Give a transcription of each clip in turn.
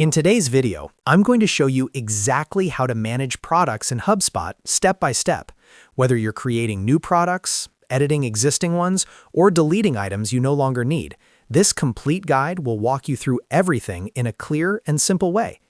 In today's video, I'm going to show you exactly how to manage products in HubSpot step by step, whether you're creating new products, editing existing ones, or deleting items you no longer need. This complete guide will walk you through everything in a clear and simple way.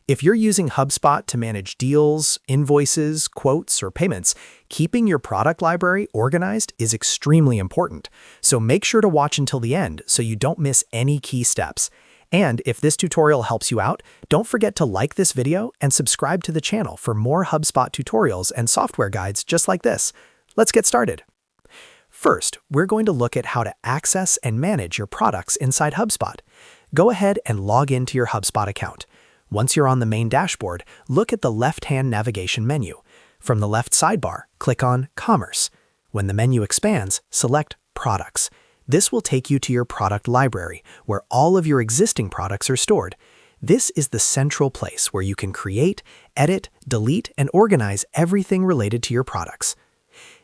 If you're using HubSpot to manage deals, invoices, quotes, or payments, keeping your product library organized is extremely important. So make sure to watch until the end so you don't miss any key steps. And if this tutorial helps you out, don't forget to like this video and subscribe to the channel for more HubSpot tutorials and software guides just like this. Let's get started. First, we're going to look at how to access and manage your products inside HubSpot. Go ahead and log into your HubSpot account. Once you're on the main dashboard, look at the left-hand navigation menu. From the left sidebar, click on Commerce. When the menu expands, select Products. This will take you to your product library, where all of your existing products are stored. This is the central place where you can create, edit, delete, and organize everything related to your products.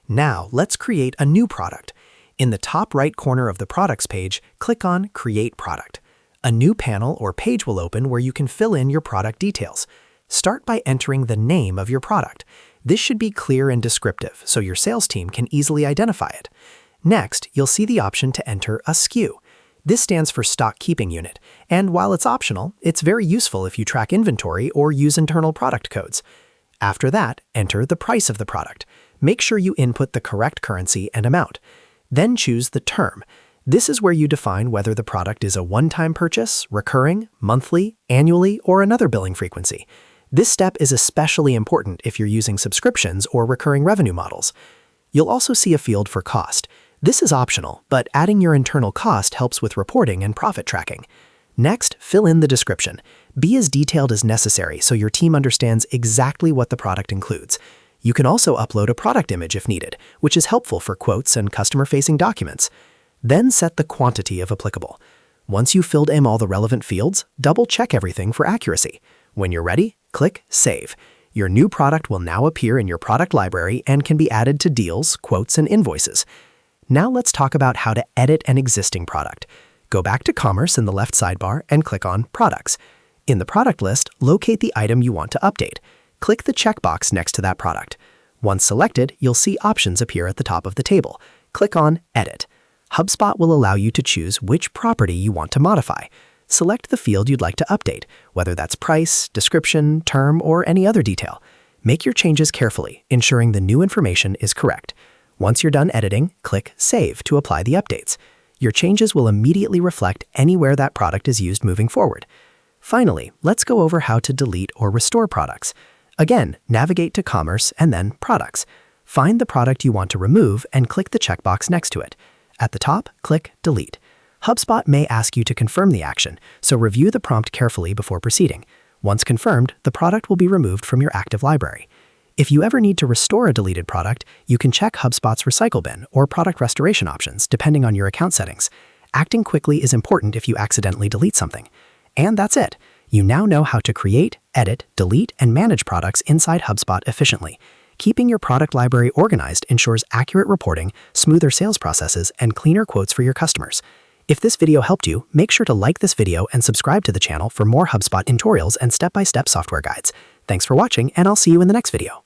Now, let's create a new product. In the top right corner of the Products page, click on Create Product. A new panel or page will open where you can fill in your product details. Start by entering the name of your product. This should be clear and descriptive, so your sales team can easily identify it. Next, you'll see the option to enter a SKU. This stands for Stock Keeping Unit, and while it's optional, it's very useful if you track inventory or use internal product codes. After that, enter the price of the product. Make sure you input the correct currency and amount. Then choose the term. This is where you define whether the product is a one-time purchase, recurring, monthly, annually, or another billing frequency. This step is especially important if you're using subscriptions or recurring revenue models. You'll also see a field for cost. This is optional, but adding your internal cost helps with reporting and profit tracking. Next, fill in the description. Be as detailed as necessary so your team understands exactly what the product includes. You can also upload a product image if needed, which is helpful for quotes and customer-facing documents. Then set the quantity if applicable. Once you've filled in all the relevant fields, double-check everything for accuracy. When you're ready, click Save. Your new product will now appear in your product library and can be added to deals, quotes, and invoices. Now let's talk about how to edit an existing product. Go back to Commerce in the left sidebar and click on Products. In the product list, locate the item you want to update. Click the checkbox next to that product. Once selected, you'll see options appear at the top of the table. Click on Edit. HubSpot will allow you to choose which property you want to modify. Select the field you'd like to update, whether that's price, description, term, or any other detail. Make your changes carefully, ensuring the new information is correct. Once you're done editing, click Save to apply the updates. Your changes will immediately reflect anywhere that product is used moving forward. Finally, let's go over how to delete or restore products. Again, navigate to Commerce and then Products. Find the product you want to remove and click the checkbox next to it. At the top, click Delete. HubSpot may ask you to confirm the action, so review the prompt carefully before proceeding. Once confirmed, the product will be removed from your active library. If you ever need to restore a deleted product, you can check HubSpot's Recycle Bin or product restoration options, depending on your account settings. Acting quickly is important if you accidentally delete something. And that's it. You now know how to create, edit, delete, and manage products inside HubSpot efficiently. Keeping your product library organized ensures accurate reporting, smoother sales processes, and cleaner quotes for your customers. If this video helped you, make sure to like this video and subscribe to the channel for more HubSpot tutorials and step-by-step software guides. Thanks for watching, and I'll see you in the next video.